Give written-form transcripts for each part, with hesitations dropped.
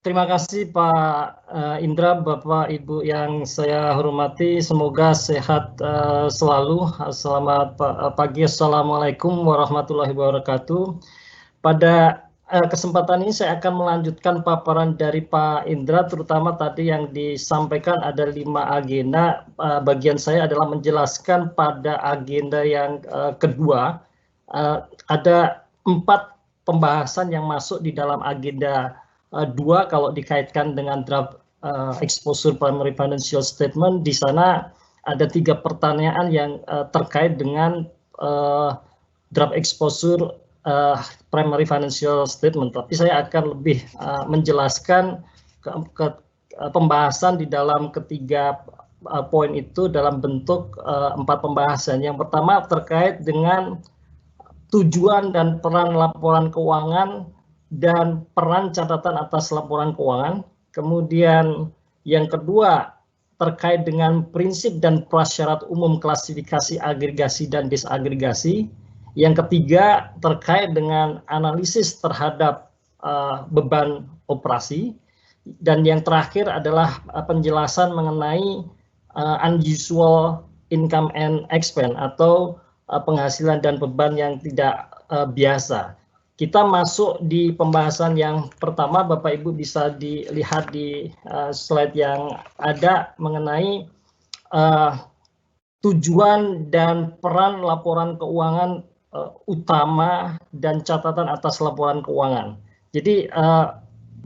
Terima kasih Pak Indra, Bapak Ibu yang saya hormati. Semoga sehat selalu. Selamat pagi, Assalamualaikum warahmatullahi wabarakatuh. Pada kesempatan ini saya akan melanjutkan paparan dari Pak Indra, terutama tadi yang disampaikan ada 5 agenda. Bagian saya adalah menjelaskan pada agenda yang kedua. Ada 4 pembahasan yang masuk di dalam agenda 2 kalau dikaitkan dengan draft exposure primary financial statement. Di sana ada 3 pertanyaan yang terkait dengan draft exposure primary financial statement. Tapi saya akan lebih menjelaskan ke pembahasan di dalam ketiga poin itu dalam bentuk 4 pembahasan. Yang pertama terkait dengan tujuan dan peran laporan keuangan dan peran catatan atas laporan keuangan. Kemudian yang kedua terkait dengan prinsip dan prasyarat umum klasifikasi agregasi dan disagregasi. Yang ketiga terkait dengan analisis terhadap beban operasi. Dan yang terakhir adalah penjelasan mengenai unusual income and expense atau penghasilan dan beban yang tidak biasa. Kita masuk di pembahasan yang pertama, Bapak Ibu bisa dilihat di slide yang ada mengenai tujuan dan peran laporan keuangan utama dan catatan atas laporan keuangan. Jadi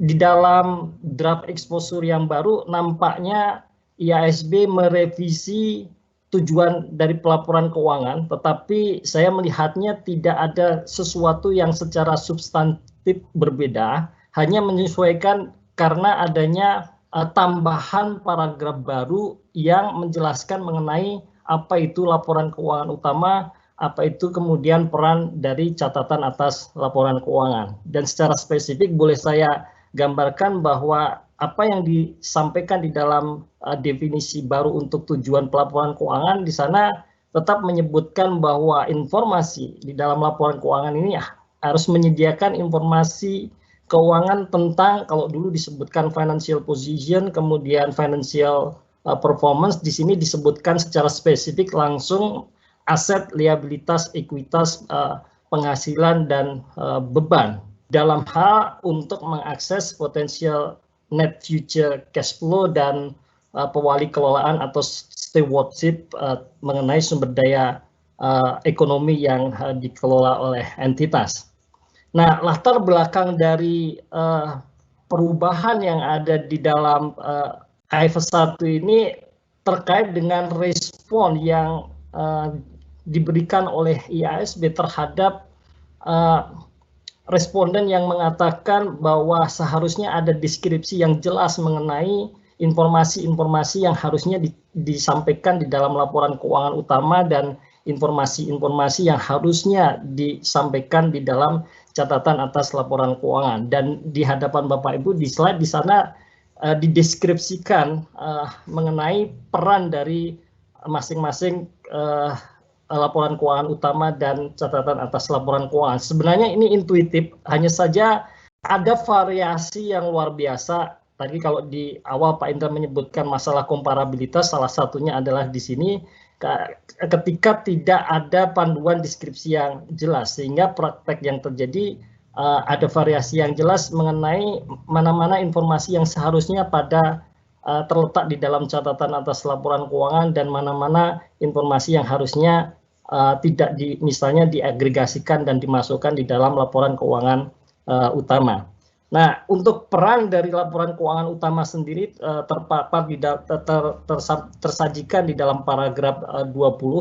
di dalam draft exposure yang baru nampaknya IASB merevisi tujuan dari pelaporan keuangan, tetapi saya melihatnya tidak ada sesuatu yang secara substantif berbeda, hanya menyesuaikan karena adanya tambahan paragraf baru yang menjelaskan mengenai apa itu laporan keuangan utama, apa itu kemudian peran dari catatan atas laporan keuangan. Dan secara spesifik boleh saya gambarkan bahwa apa yang disampaikan di dalam definisi baru untuk tujuan pelaporan keuangan di sana tetap menyebutkan bahwa informasi di dalam laporan keuangan ini harus menyediakan informasi keuangan tentang, kalau dulu disebutkan financial position, kemudian financial performance, di sini disebutkan secara spesifik langsung aset, liabilitas, ekuitas, penghasilan, dan beban dalam hal untuk mengakses potensial net future cash flow dan pewali kelolaan atau stewardship mengenai sumber daya ekonomi yang dikelola oleh entitas. Nah, latar belakang dari perubahan yang ada di dalam IFRS 1 ini terkait dengan respon yang diberikan oleh IASB terhadap responden yang mengatakan bahwa seharusnya ada deskripsi yang jelas mengenai informasi-informasi yang harusnya disampaikan di dalam laporan keuangan utama dan informasi-informasi yang harusnya disampaikan di dalam catatan atas laporan keuangan. Dan di hadapan Bapak Ibu di slide di sana dideskripsikan mengenai peran dari masing-masing laporan keuangan utama dan catatan atas laporan keuangan. Sebenarnya ini intuitif, hanya saja ada variasi yang luar biasa. Tadi kalau di awal Pak Indra menyebutkan masalah komparabilitas, salah satunya adalah di sini ketika tidak ada panduan deskripsi yang jelas, sehingga praktek yang terjadi ada variasi yang jelas mengenai mana-mana informasi yang seharusnya terletak di dalam catatan atas laporan keuangan dan mana-mana informasi yang harusnya tidak misalnya diagregasikan dan dimasukkan di dalam laporan keuangan utama. Nah, untuk peran dari laporan keuangan utama sendiri terpapar tersajikan di dalam paragraf 20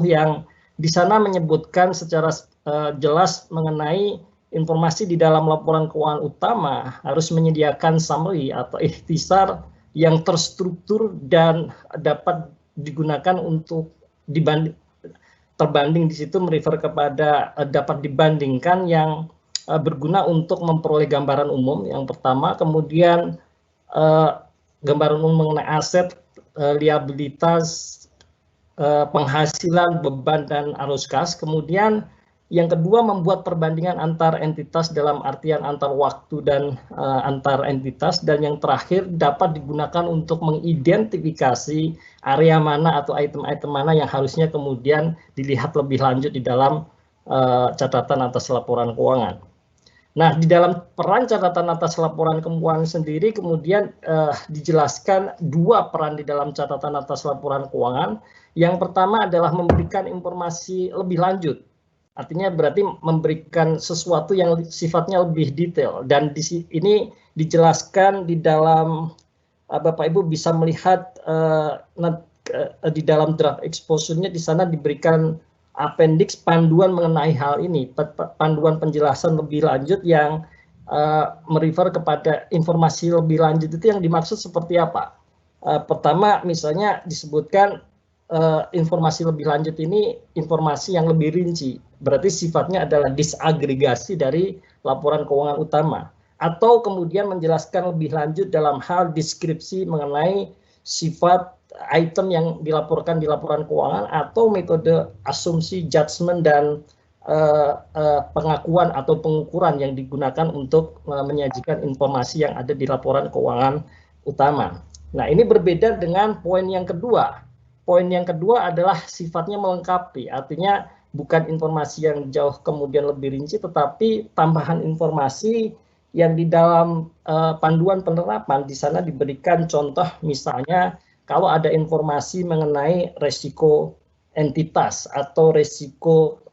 yang di sana menyebutkan secara jelas mengenai informasi di dalam laporan keuangan utama harus menyediakan summary atau ikhtisar yang terstruktur dan dapat digunakan untuk terbanding di situ merefer kepada dapat dibandingkan yang berguna untuk memperoleh gambaran umum yang pertama, kemudian gambaran umum mengenai aset, liabilitas, penghasilan, beban, dan arus kas, kemudian Yang kedua, membuat perbandingan antar entitas dalam artian antar waktu dan antar entitas. Dan yang terakhir, dapat digunakan untuk mengidentifikasi area mana atau item-item mana yang harusnya kemudian dilihat lebih lanjut di dalam catatan atas laporan keuangan. Nah, di dalam peran catatan atas laporan keuangan sendiri kemudian dijelaskan dua peran di dalam catatan atas laporan keuangan. Yang pertama adalah memberikan informasi lebih lanjut. Artinya berarti memberikan sesuatu yang sifatnya lebih detail, dan ini dijelaskan di dalam Bapak Ibu bisa melihat di dalam draft exposure-nya di sana diberikan appendix panduan mengenai hal ini, panduan penjelasan lebih lanjut yang merefer kepada informasi lebih lanjut itu yang dimaksud seperti apa. Pertama misalnya disebutkan informasi lebih lanjut ini informasi yang lebih rinci, berarti sifatnya adalah disagregasi dari laporan keuangan utama, atau kemudian menjelaskan lebih lanjut dalam hal deskripsi mengenai sifat item yang dilaporkan di laporan keuangan, atau metode asumsi, judgement, dan pengakuan atau pengukuran yang digunakan untuk menyajikan informasi yang ada di laporan keuangan utama. Nah, ini berbeda dengan poin yang kedua. Poin yang kedua adalah sifatnya melengkapi, artinya bukan informasi yang jauh kemudian lebih rinci, tetapi tambahan informasi yang di dalam panduan penerapan di sana diberikan contoh, misalnya kalau ada informasi mengenai resiko entitas atau resiko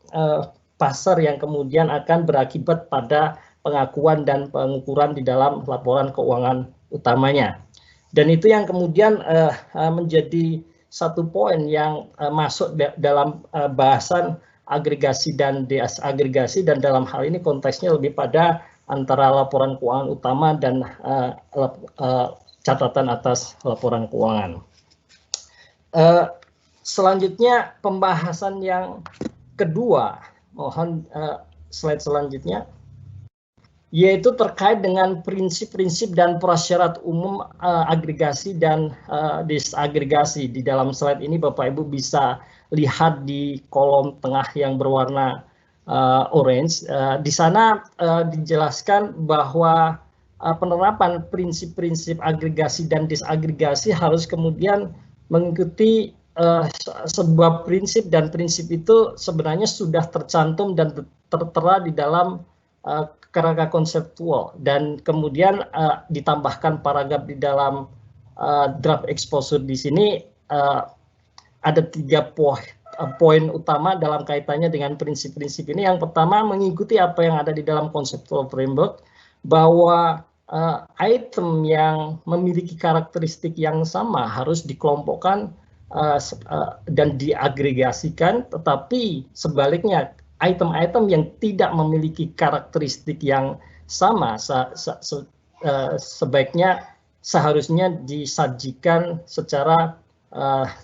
pasar yang kemudian akan berakibat pada pengakuan dan pengukuran di dalam laporan keuangan utamanya. Dan itu yang kemudian menjadi satu poin yang masuk dalam bahasan agregasi dan desagregasi, dan dalam hal ini konteksnya lebih pada antara laporan keuangan utama dan catatan atas laporan keuangan. Selanjutnya pembahasan yang kedua, mohon slide selanjutnya, yaitu terkait dengan prinsip-prinsip dan prasyarat umum agregasi dan disagregasi. Di dalam slide ini Bapak Ibu bisa lihat di kolom tengah yang berwarna orange. Di sana dijelaskan bahwa penerapan prinsip-prinsip agregasi dan disagregasi harus kemudian mengikuti sebuah prinsip, dan prinsip itu sebenarnya sudah tercantum dan tertera di dalam kerangka konseptual, dan kemudian ditambahkan paragraf di dalam draft exposure. Di sini ada 3 poin utama dalam kaitannya dengan prinsip-prinsip ini. Yang pertama, mengikuti apa yang ada di dalam conceptual framework, bahwa item yang memiliki karakteristik yang sama harus dikelompokkan dan diagregasikan, tetapi sebaliknya item-item yang tidak memiliki karakteristik yang sama sebaiknya seharusnya disajikan secara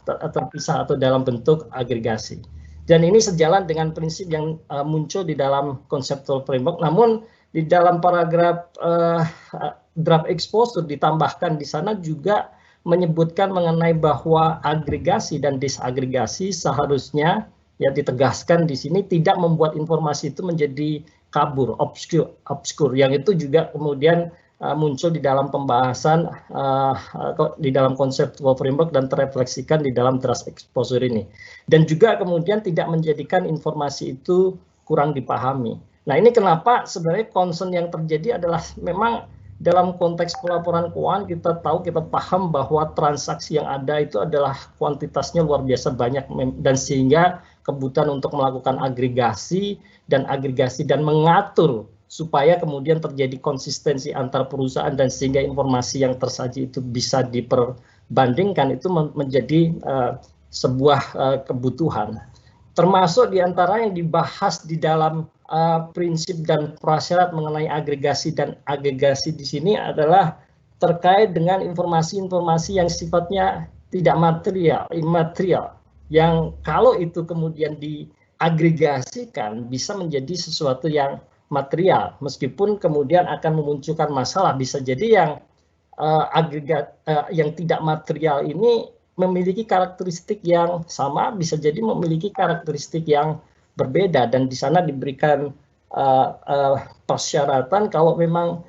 terpisah atau dalam bentuk agregasi. Dan ini sejalan dengan prinsip yang muncul di dalam conceptual framework. Namun di dalam paragraf draft exposure ditambahkan di sana juga menyebutkan mengenai bahwa agregasi dan disagregasi seharusnya, ya ditegaskan di sini, tidak membuat informasi itu menjadi kabur, obscure, yang itu juga kemudian muncul di dalam pembahasan di dalam conceptual framework dan terefleksikan di dalam draft exposure ini. Dan juga kemudian tidak menjadikan informasi itu kurang dipahami. Nah, ini kenapa sebenarnya concern yang terjadi adalah memang dalam konteks pelaporan keuangan kita tahu, kita paham bahwa transaksi yang ada itu adalah kuantitasnya luar biasa banyak, dan sehingga kebutuhan untuk melakukan agregasi dan mengatur supaya kemudian terjadi konsistensi antar perusahaan, dan sehingga informasi yang tersaji itu bisa diperbandingkan, itu menjadi sebuah kebutuhan. Termasuk diantara yang dibahas di dalam prinsip dan prasyarat mengenai agregasi dan agregasi di sini adalah terkait dengan informasi-informasi yang sifatnya tidak material, imaterial, yang kalau itu kemudian diagregasikan bisa menjadi sesuatu yang material, meskipun kemudian akan memunculkan masalah. Bisa jadi yang yang tidak material ini memiliki karakteristik yang sama, bisa jadi memiliki karakteristik yang berbeda, dan di sana diberikan persyaratan kalau memang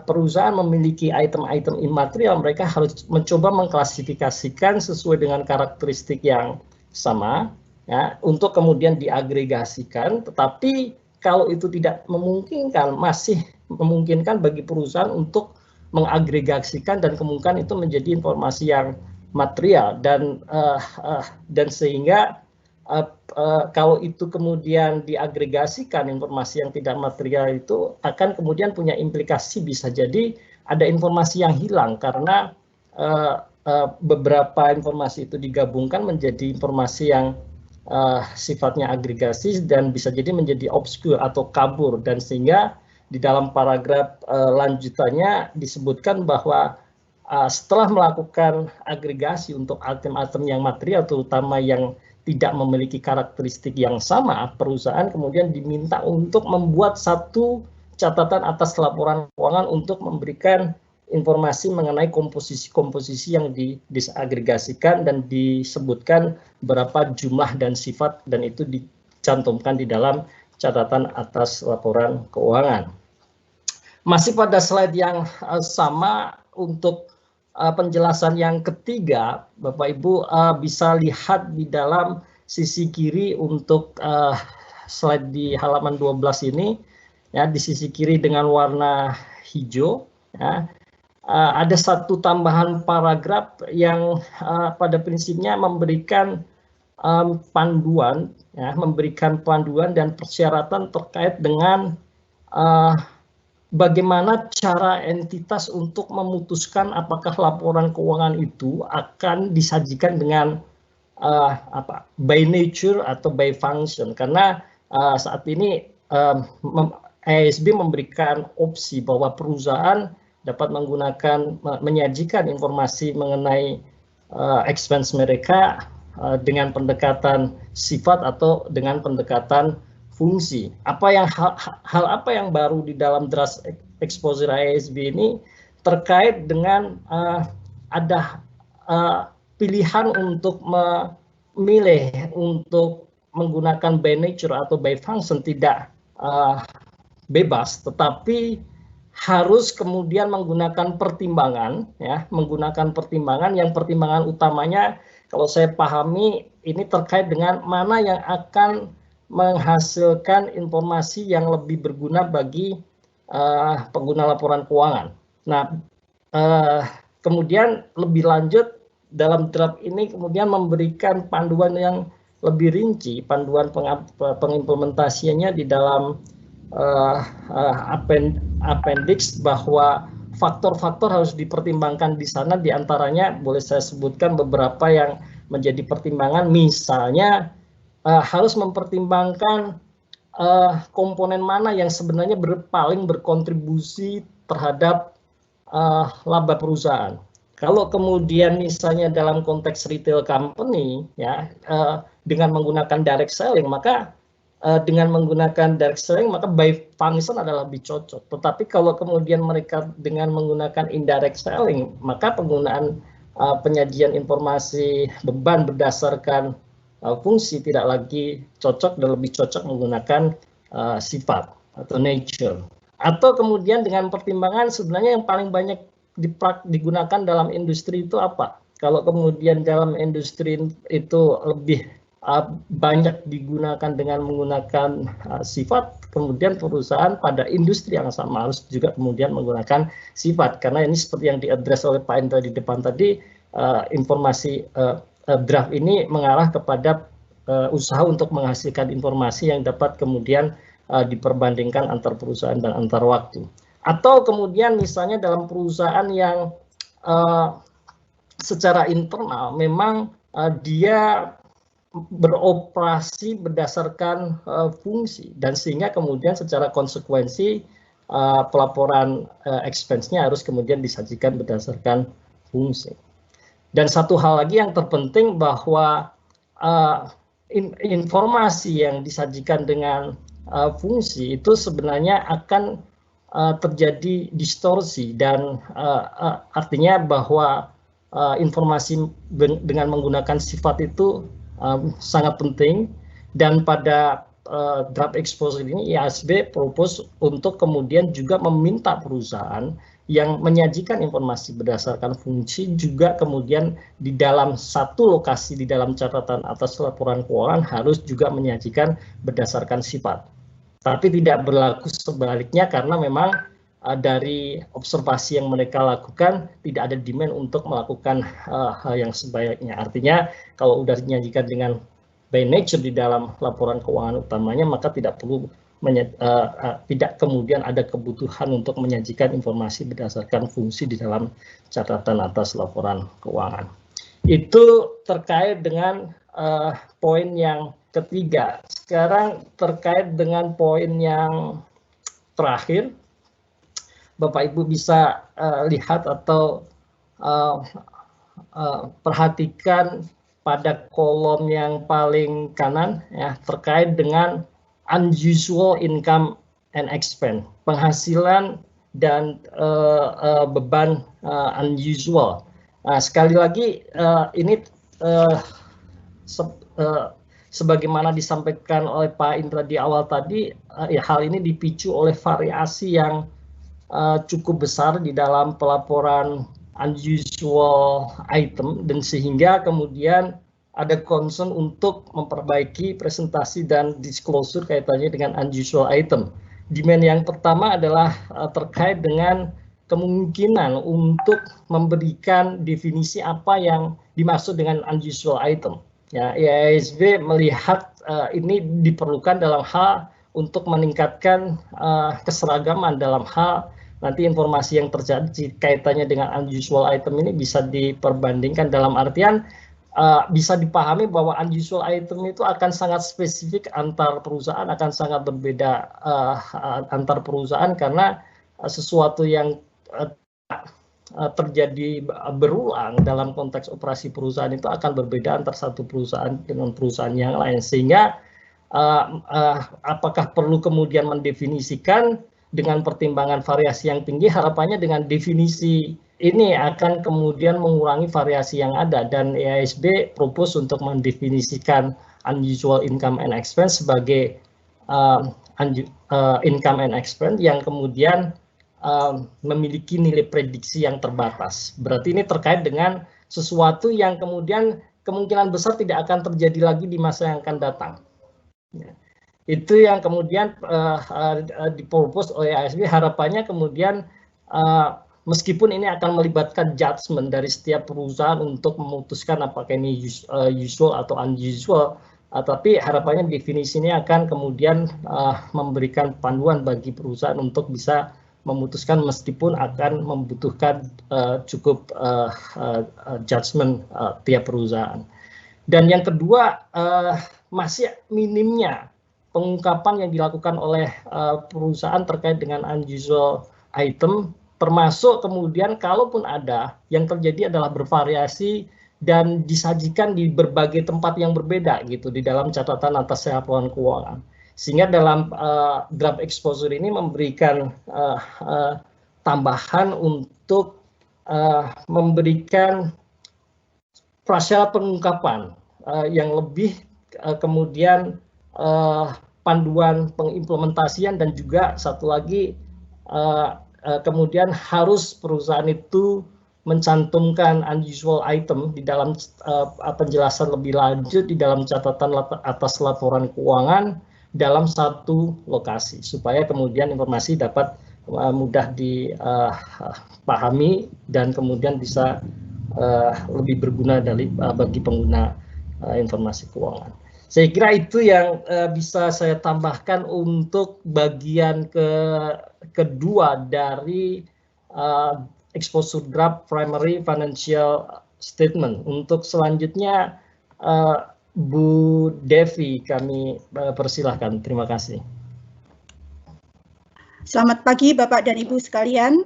perusahaan memiliki item-item imaterial, mereka harus mencoba mengklasifikasikan sesuai dengan karakteristik yang sama, ya, untuk kemudian diagregasikan. Tetapi kalau itu tidak memungkinkan, masih memungkinkan bagi perusahaan untuk mengagregasikan dan kemungkinan itu menjadi informasi yang material, dan sehingga kalau itu kemudian diagregasikan, informasi yang tidak material itu akan kemudian punya implikasi, bisa jadi ada informasi yang hilang karena beberapa informasi itu digabungkan menjadi informasi yang sifatnya agregasi dan bisa jadi menjadi obscure atau kabur, dan sehingga di dalam paragraf lanjutannya disebutkan bahwa setelah melakukan agregasi untuk item-item yang material, terutama yang tidak memiliki karakteristik yang sama, perusahaan kemudian diminta untuk membuat satu catatan atas laporan keuangan untuk memberikan informasi mengenai komposisi-komposisi yang disagregasikan dan disebutkan berapa jumlah dan sifat, dan itu dicantumkan di dalam catatan atas laporan keuangan. Masih pada slide yang sama, untuk penjelasan yang ketiga, Bapak Ibu bisa lihat di dalam sisi kiri untuk slide di halaman 12 ini, ya, di sisi kiri dengan warna hijau, ya, ada satu tambahan paragraf yang pada prinsipnya memberikan panduan, ya, memberikan panduan dan persyaratan terkait dengan bagaimana cara entitas untuk memutuskan apakah laporan keuangan itu akan disajikan dengan by nature atau by function, karena saat ini IASB memberikan opsi bahwa perusahaan dapat menyajikan informasi mengenai expense mereka dengan pendekatan sifat atau dengan pendekatan fungsi. Hal apa yang baru di dalam draft exposure IASB ini terkait dengan ada pilihan untuk memilih untuk menggunakan by nature atau by function, tidak bebas, tetapi harus kemudian menggunakan pertimbangan, ya, menggunakan pertimbangan yang pertimbangan utamanya kalau saya pahami ini terkait dengan mana yang akan menghasilkan informasi yang lebih berguna bagi pengguna laporan keuangan. Nah, kemudian lebih lanjut dalam draft ini kemudian memberikan panduan yang lebih rinci, panduan pengimplementasiannya di dalam appendix, bahwa faktor-faktor harus dipertimbangkan di sana, diantaranya boleh saya sebutkan beberapa yang menjadi pertimbangan, misalnya harus mempertimbangkan komponen mana yang sebenarnya paling berkontribusi terhadap laba perusahaan. Kalau kemudian misalnya dalam konteks retail company, ya, dengan menggunakan direct selling, maka by function adalah lebih cocok. Tetapi kalau kemudian mereka dengan menggunakan indirect selling, maka penggunaan penyajian informasi beban berdasarkan fungsi tidak lagi cocok dan lebih cocok menggunakan sifat atau nature. Atau kemudian dengan pertimbangan sebenarnya yang paling banyak digunakan dalam industri itu apa? Kalau kemudian dalam industri itu lebih banyak digunakan dengan menggunakan sifat, kemudian perusahaan pada industri yang sama harus juga kemudian menggunakan sifat, karena ini seperti yang diadres oleh Pak Indra di depan tadi, informasi draft ini mengarah kepada usaha untuk menghasilkan informasi yang dapat kemudian diperbandingkan antar perusahaan dan antar waktu. Atau kemudian misalnya dalam perusahaan yang secara internal memang dia beroperasi berdasarkan fungsi, dan sehingga kemudian secara konsekuensi pelaporan expense-nya harus kemudian disajikan berdasarkan fungsi. Dan satu hal lagi yang terpenting bahwa informasi yang disajikan dengan fungsi itu sebenarnya akan terjadi distorsi, dan artinya bahwa informasi dengan menggunakan sifat itu sangat penting, dan pada draft exposure ini IASB propose untuk kemudian juga meminta perusahaan yang menyajikan informasi berdasarkan fungsi juga kemudian di dalam satu lokasi di dalam catatan atas laporan keuangan harus juga menyajikan berdasarkan sifat. Tapi tidak berlaku sebaliknya karena memang dari observasi yang mereka lakukan tidak ada demand untuk melakukan hal yang sebaliknya. Artinya kalau sudah dinyajikan dengan by nature di dalam laporan keuangan utamanya maka tidak perlu tidak kemudian ada kebutuhan untuk menyajikan informasi berdasarkan fungsi di dalam catatan atas laporan keuangan. Itu terkait dengan poin yang ketiga. Sekarang terkait dengan poin yang terakhir, Bapak Ibu bisa lihat atau perhatikan pada kolom yang paling kanan ya terkait dengan unusual income and expense, penghasilan dan beban unusual. Nah, sekali lagi ini sebagaimana disampaikan oleh Pak Indra di awal tadi, ya, hal ini dipicu oleh variasi yang cukup besar di dalam pelaporan unusual item dan sehingga kemudian ada concern untuk memperbaiki presentasi dan disclosure kaitannya dengan unusual item. Demand yang pertama adalah terkait dengan kemungkinan untuk memberikan definisi apa yang dimaksud dengan unusual item. Ya, IASB melihat ini diperlukan dalam hal untuk meningkatkan keseragaman dalam hal nanti informasi yang terjadi kaitannya dengan unusual item ini bisa diperbandingkan dalam artian bisa dipahami bahwa unusual item itu akan sangat spesifik antar perusahaan, akan sangat berbeda antar perusahaan karena sesuatu yang terjadi berulang dalam konteks operasi perusahaan itu akan berbeda antar satu perusahaan dengan perusahaan yang lain. Sehingga apakah perlu kemudian mendefinisikan dengan pertimbangan variasi yang tinggi, harapannya dengan definisi ini akan kemudian mengurangi variasi yang ada dan IASB propose untuk mendefinisikan unusual income and expense sebagai income and expense yang kemudian memiliki nilai prediksi yang terbatas. Berarti ini terkait dengan sesuatu yang kemudian kemungkinan besar tidak akan terjadi lagi di masa yang akan datang. Itu yang kemudian dipropose oleh IASB, harapannya kemudian meskipun ini akan melibatkan judgement dari setiap perusahaan untuk memutuskan apakah ini usual atau unusual, tapi harapannya definisi ini akan kemudian memberikan panduan bagi perusahaan untuk bisa memutuskan meskipun akan membutuhkan cukup judgement tiap perusahaan. Dan yang kedua, masih minimnya pengungkapan yang dilakukan oleh perusahaan terkait dengan unusual item, termasuk kemudian kalaupun ada, yang terjadi adalah bervariasi dan disajikan di berbagai tempat yang berbeda gitu di dalam catatan atas laporan keuangan. Sehingga dalam draft exposure ini memberikan tambahan untuk memberikan prasyarat pengungkapan yang lebih kemudian panduan pengimplementasian dan juga satu lagi kemudian harus perusahaan itu mencantumkan unusual item di dalam penjelasan lebih lanjut di dalam catatan atas laporan keuangan dalam satu lokasi supaya kemudian informasi dapat mudah dipahami dan kemudian bisa lebih berguna bagi pengguna informasi keuangan. Saya kira itu yang bisa saya tambahkan untuk bagian kedua dari exposure draft primary financial statement. Untuk selanjutnya Bu Devi kami persilahkan. Terima kasih. Selamat pagi Bapak dan Ibu sekalian.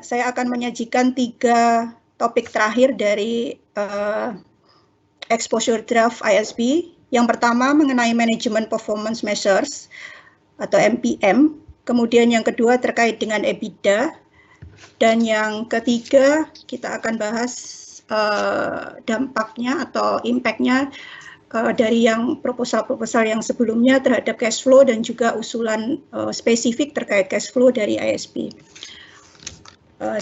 Saya akan menyajikan 3 topik terakhir dari exposure draft IASB. Yang pertama mengenai Management Performance Measures atau MPM, kemudian yang kedua terkait dengan EBITDA, dan yang ketiga kita akan bahas dampaknya atau impact-nya dari yang proposal-proposal yang sebelumnya terhadap cash flow dan juga usulan spesifik terkait cash flow dari ISP.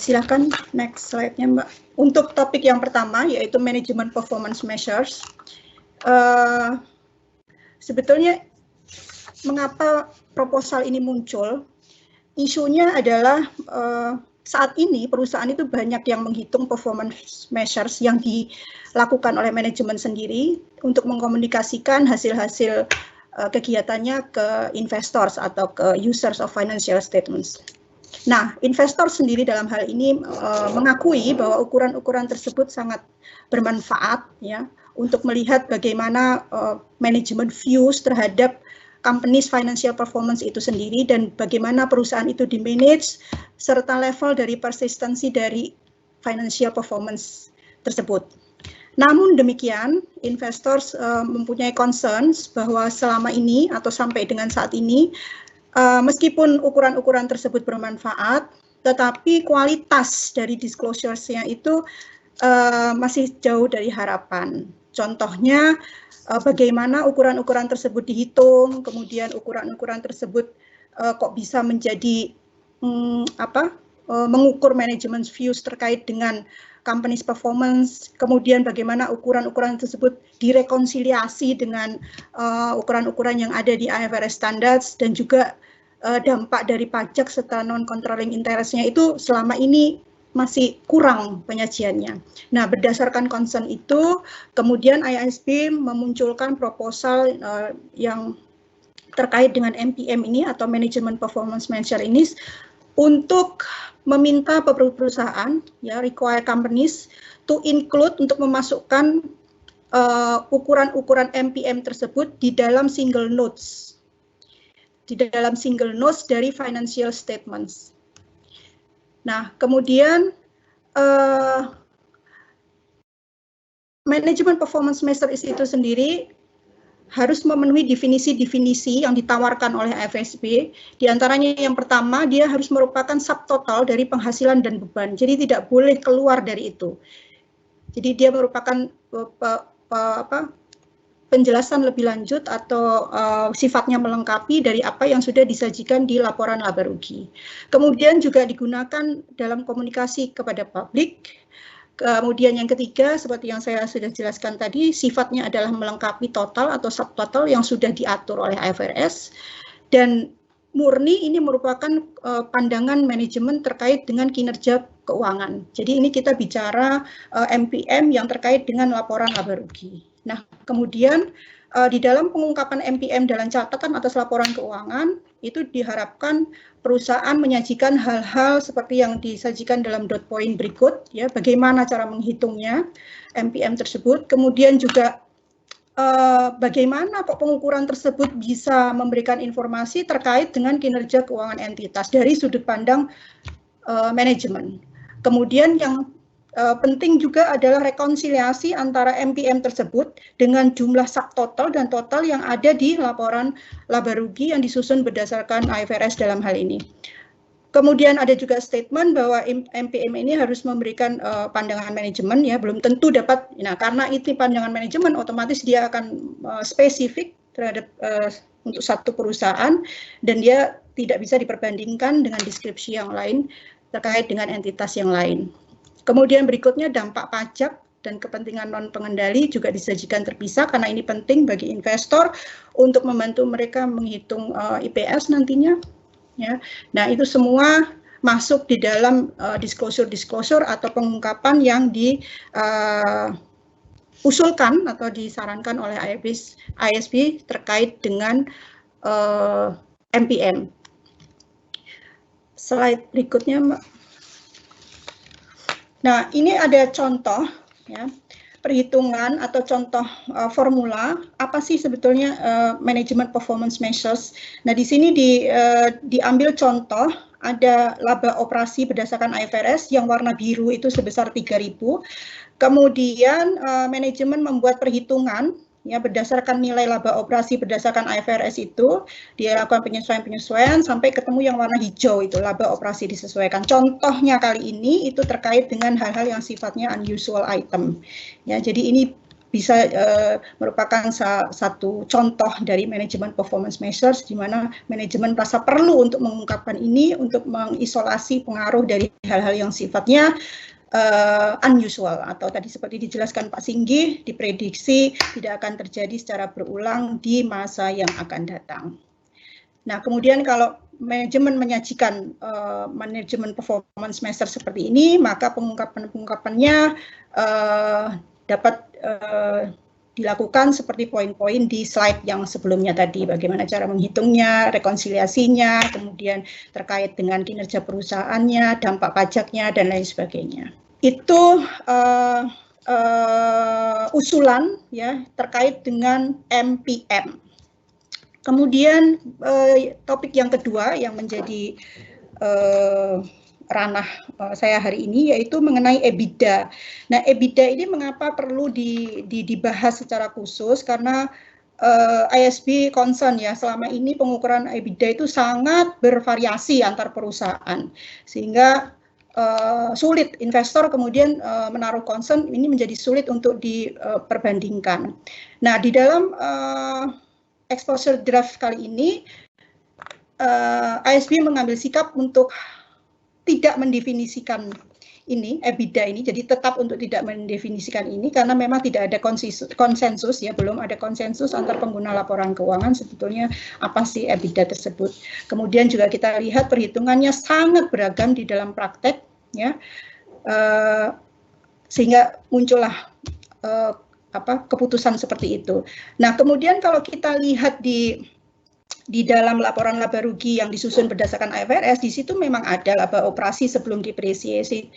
Silakan next slide-nya, Mbak. Untuk topik yang pertama yaitu Management Performance Measures. Sebetulnya mengapa proposal ini muncul? Isunya adalah saat ini perusahaan itu banyak yang menghitung performance measures yang dilakukan oleh manajemen sendiri untuk mengkomunikasikan hasil-hasil kegiatannya ke investors atau ke users of financial statements. Nah, investor sendiri dalam hal ini mengakui bahwa ukuran-ukuran tersebut sangat bermanfaat ya untuk melihat bagaimana manajemen views terhadap company's financial performance itu sendiri dan bagaimana perusahaan itu di-manage serta level dari persistensi dari financial performance tersebut. Namun demikian, investors mempunyai concerns bahwa selama ini atau sampai dengan saat ini, meskipun ukuran-ukuran tersebut bermanfaat, tetapi kualitas dari disclosures-nya itu masih jauh dari harapan. Contohnya, bagaimana ukuran-ukuran tersebut dihitung, kemudian ukuran-ukuran tersebut kok bisa menjadi mengukur manajemen views terkait dengan company's performance, kemudian bagaimana ukuran-ukuran tersebut direkonsiliasi dengan ukuran-ukuran yang ada di IFRS Standards dan juga dampak dari pajak serta non-controlling interest-nya itu selama ini masih kurang penyajiannya. Nah, berdasarkan concern itu, kemudian IASB memunculkan proposal yang terkait dengan MPM ini atau Management Performance Measure ini untuk meminta perusahaan, ya, require companies to include untuk memasukkan ukuran-ukuran MPM tersebut di dalam single notes, dari financial statements. Nah, kemudian Management Performance Measures itu sendiri harus memenuhi definisi-definisi yang ditawarkan oleh IFSB. Di antaranya yang pertama, dia harus merupakan subtotal dari penghasilan dan beban. Jadi tidak boleh keluar dari itu. Jadi dia merupakan penjelasan lebih lanjut atau sifatnya melengkapi dari apa yang sudah disajikan di laporan laba rugi. Kemudian juga digunakan dalam komunikasi kepada publik. Kemudian yang ketiga, seperti yang saya sudah jelaskan tadi, sifatnya adalah melengkapi total atau subtotal yang sudah diatur oleh IFRS. Dan murni ini merupakan pandangan manajemen terkait dengan kinerja keuangan. Jadi ini kita bicara MPM yang terkait dengan laporan laba rugi. Nah, kemudian di dalam pengungkapan MPM dalam catatan atas laporan keuangan, itu diharapkan perusahaan menyajikan hal-hal seperti yang disajikan dalam dot point berikut, ya, bagaimana cara menghitungnya MPM tersebut, kemudian juga bagaimana kok pengukuran tersebut bisa memberikan informasi terkait dengan kinerja keuangan entitas dari sudut pandang manajemen. Kemudian yang penting juga adalah rekonsiliasi antara MPM tersebut dengan jumlah subtotal dan total yang ada di laporan laba rugi yang disusun berdasarkan IFRS dalam hal ini. Kemudian ada juga statement bahwa MPM ini harus memberikan pandangan manajemen, ya, belum tentu dapat. Nah, karena itu pandangan manajemen, otomatis dia akan spesifik terhadap untuk satu perusahaan dan dia tidak bisa diperbandingkan dengan deskripsi yang lain terkait dengan entitas yang lain. Kemudian berikutnya dampak pajak dan kepentingan non-pengendali juga disajikan terpisah karena ini penting bagi investor untuk membantu mereka menghitung IPS nantinya. Ya. Nah, itu semua masuk di dalam disclosure atau pengungkapan yang diusulkan atau disarankan oleh IASB terkait dengan MPM. Slide berikutnya, Mbak. Nah, ini ada contoh, ya, perhitungan atau contoh formula apa sih sebetulnya management performance measures. Nah, di sini diambil contoh ada laba operasi berdasarkan IFRS yang warna biru itu sebesar 3.000. Kemudian manajemen membuat perhitungan, ya, berdasarkan nilai laba operasi berdasarkan IFRS itu, dia lakukan penyesuaian sampai ketemu yang warna hijau itu laba operasi disesuaikan. Contohnya kali ini itu terkait dengan hal-hal yang sifatnya unusual item. Ya, jadi ini bisa merupakan satu contoh dari manajemen performance measures di mana manajemen merasa perlu untuk mengungkapkan ini untuk mengisolasi pengaruh dari hal-hal yang sifatnya unusual atau tadi seperti dijelaskan Pak Singgih, diprediksi tidak akan terjadi secara berulang di masa yang akan datang. Nah, kemudian kalau manajemen menyajikan manajemen performance measure seperti ini, maka pengungkapannya dapat dilakukan seperti poin-poin di slide yang sebelumnya tadi, bagaimana cara menghitungnya, rekonsiliasinya, kemudian terkait dengan kinerja perusahaannya, dampak pajaknya, dan lain sebagainya. Itu usulan ya terkait dengan MPM. Kemudian topik yang kedua yang menjadi ranah saya hari ini yaitu mengenai EBITDA. Nah, EBITDA ini mengapa perlu dibahas secara khusus karena ISB concern ya selama ini pengukuran EBITDA itu sangat bervariasi antar perusahaan sehingga sulit investor kemudian menaruh concern ini menjadi sulit untuk diperbandingkan. Nah, di dalam exposure draft kali ini ISB mengambil sikap untuk tidak mendefinisikan ini EBITDA ini, jadi tetap untuk tidak mendefinisikan ini karena memang tidak ada konsensus ya, belum ada konsensus antar pengguna laporan keuangan sebetulnya apa sih EBITDA tersebut. Kemudian juga kita lihat perhitungannya sangat beragam di dalam praktek ya, sehingga muncullah keputusan seperti itu. Nah, kemudian kalau kita lihat di dalam laporan laba rugi yang disusun berdasarkan IFRS, di situ memang ada laba operasi sebelum depresiasi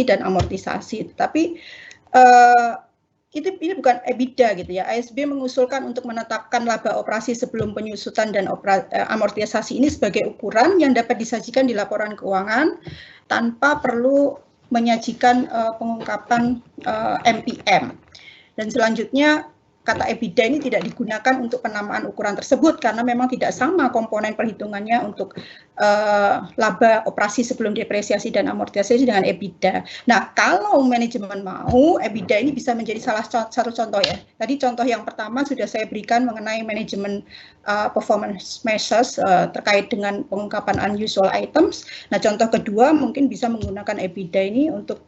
dan amortisasi. Tapi ini bukan EBITDA gitu ya. ISB mengusulkan untuk menetapkan laba operasi sebelum penyusutan dan amortisasi ini sebagai ukuran yang dapat disajikan di laporan keuangan tanpa perlu menyajikan pengungkapan MPM. Dan selanjutnya kata EBITDA ini tidak digunakan untuk penamaan ukuran tersebut karena memang tidak sama komponen perhitungannya untuk laba operasi sebelum depresiasi dan amortisasi dengan EBITDA. Nah, kalau manajemen mau, EBITDA ini bisa menjadi salah satu contoh ya. Tadi contoh yang pertama sudah saya berikan mengenai manajemen performance measures terkait dengan pengungkapan unusual items. Nah, contoh kedua mungkin bisa menggunakan EBITDA ini untuk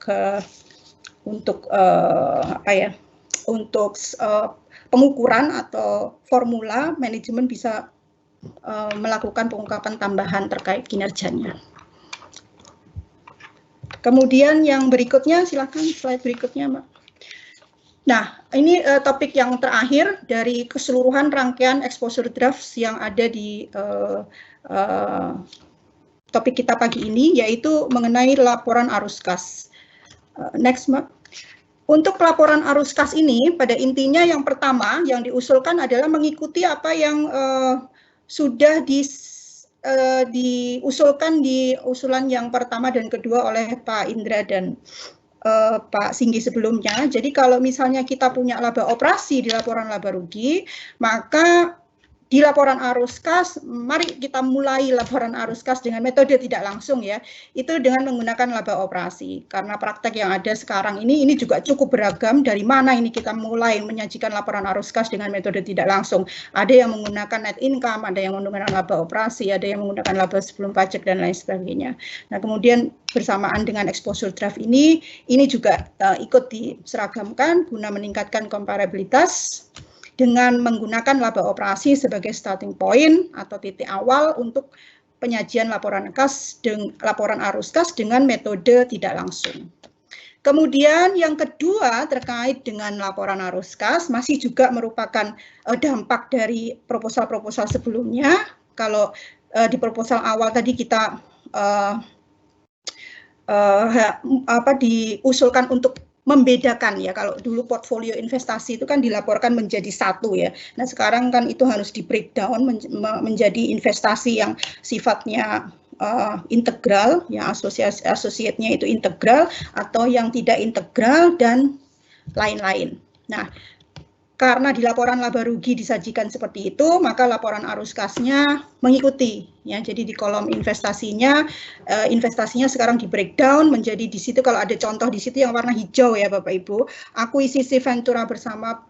pengukuran atau formula manajemen bisa melakukan pengungkapan tambahan terkait kinerjanya. Kemudian yang berikutnya, silakan slide berikutnya, Mbak. Nah, ini topik yang terakhir dari keseluruhan rangkaian exposure drafts yang ada di topik kita pagi ini, yaitu mengenai laporan arus kas. Next, Mbak. Untuk laporan arus kas ini, pada intinya yang pertama yang diusulkan adalah mengikuti apa yang sudah diusulkan di usulan yang pertama dan kedua oleh Pak Indra dan Pak Singgih sebelumnya. Jadi kalau misalnya kita punya laba operasi di laporan laba rugi, maka di laporan arus kas, mari kita mulai laporan arus kas dengan metode tidak langsung ya, itu dengan menggunakan laba operasi. Karena praktek yang ada sekarang ini juga cukup beragam, dari mana ini kita mulai menyajikan laporan arus kas dengan metode tidak langsung. Ada yang menggunakan net income, ada yang menggunakan laba operasi, ada yang menggunakan laba sebelum pajak, dan lain sebagainya. Nah, kemudian bersamaan dengan exposure draft ini juga ikut diseragamkan guna meningkatkan komparabilitas dengan menggunakan laba operasi sebagai starting point atau titik awal untuk penyajian laporan arus kas dengan metode tidak langsung. Kemudian yang kedua terkait dengan laporan arus kas masih juga merupakan dampak dari proposal-proposal sebelumnya. Kalau di proposal awal tadi kita diusulkan untuk membedakan ya, kalau dulu portfolio investasi itu kan dilaporkan menjadi satu ya. Nah, sekarang kan itu harus di breakdown menjadi investasi yang sifatnya integral, yang associate-nya itu integral atau yang tidak integral dan lain-lain. Nah, Karena di laporan laba rugi disajikan seperti itu, maka laporan arus kasnya mengikuti. Ya, jadi di kolom investasinya sekarang di breakdown menjadi di situ, kalau ada contoh di situ yang warna hijau ya Bapak Ibu, akuisisi Ventura bersama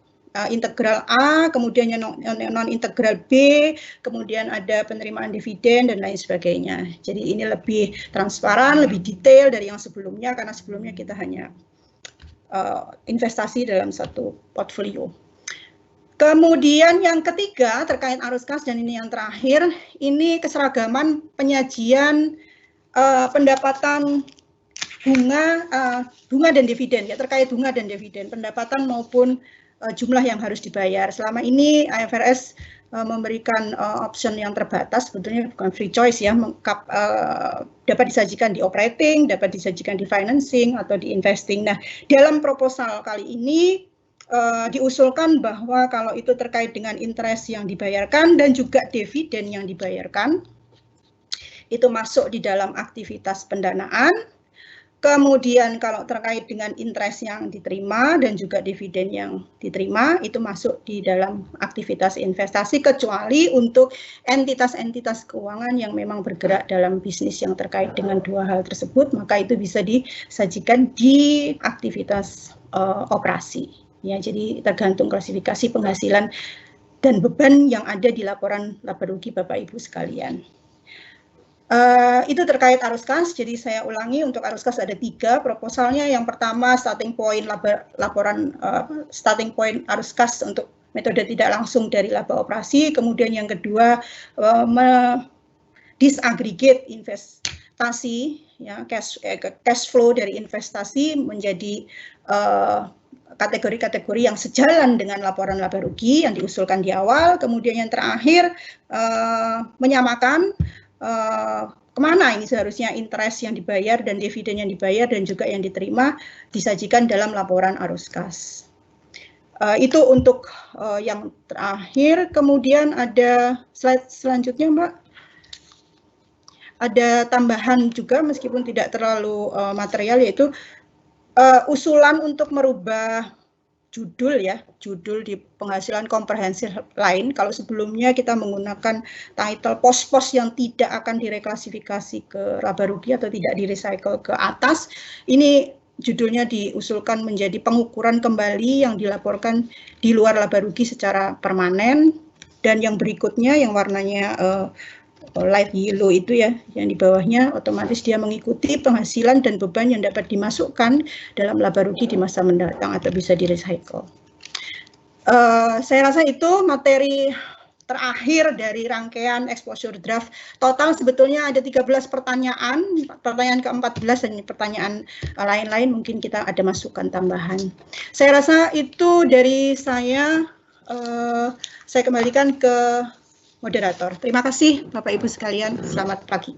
integral A, kemudian non integral B, kemudian ada penerimaan dividen dan lain sebagainya. Jadi ini lebih transparan, lebih detail dari yang sebelumnya, karena sebelumnya kita hanya investasi dalam satu portfolio. Kemudian yang ketiga terkait arus kas, dan ini yang terakhir, ini keseragaman penyajian pendapatan bunga dan dividen, ya, terkait bunga dan dividen, pendapatan maupun jumlah yang harus dibayar. Selama ini IFRS memberikan option yang terbatas, sebetulnya bukan free choice ya, dapat disajikan di operating, dapat disajikan di financing atau di investing. Nah, dalam proposal kali ini diusulkan bahwa kalau itu terkait dengan interest yang dibayarkan dan juga dividen yang dibayarkan, itu masuk di dalam aktivitas pendanaan. Kemudian kalau terkait dengan interest yang diterima dan juga dividen yang diterima, itu masuk di dalam aktivitas investasi, kecuali untuk entitas-entitas keuangan yang memang bergerak dalam bisnis yang terkait dengan dua hal tersebut, maka itu bisa disajikan di aktivitas operasi. Ya, jadi tergantung klasifikasi penghasilan dan beban yang ada di laporan laba rugi Bapak Ibu sekalian. Itu terkait arus kas. Jadi saya ulangi, untuk arus kas ada 3 proposalnya. Yang pertama, starting point starting point arus kas untuk metode tidak langsung dari laba operasi. Kemudian yang kedua, disaggregate investasi, ya, cash flow dari investasi menjadi kategori-kategori yang sejalan dengan laporan laba rugi yang diusulkan di awal. Kemudian yang terakhir, menyamakan kemana ini seharusnya interest yang dibayar dan dividen yang dibayar dan juga yang diterima disajikan dalam laporan arus kas. Itu untuk yang terakhir. Kemudian ada slide selanjutnya, Mbak. Ada tambahan juga meskipun tidak terlalu material, yaitu usulan untuk merubah judul, ya, judul di penghasilan komprehensif lain. Kalau sebelumnya kita menggunakan title pos-pos yang tidak akan direklasifikasi ke laba rugi atau tidak di-recycle ke atas, ini judulnya diusulkan menjadi pengukuran kembali yang dilaporkan di luar laba rugi secara permanen. Dan yang berikutnya yang warnanya light yellow itu, ya, yang di bawahnya, otomatis dia mengikuti penghasilan dan beban yang dapat dimasukkan dalam laba rugi di masa mendatang atau bisa di-recycle. Saya rasa itu materi terakhir dari rangkaian exposure draft. Total sebetulnya ada 13 pertanyaan, pertanyaan ke-14 dan pertanyaan lain-lain mungkin kita ada masukan tambahan. Saya rasa itu dari saya kembalikan ke moderator. Terima kasih Bapak Ibu sekalian, selamat pagi.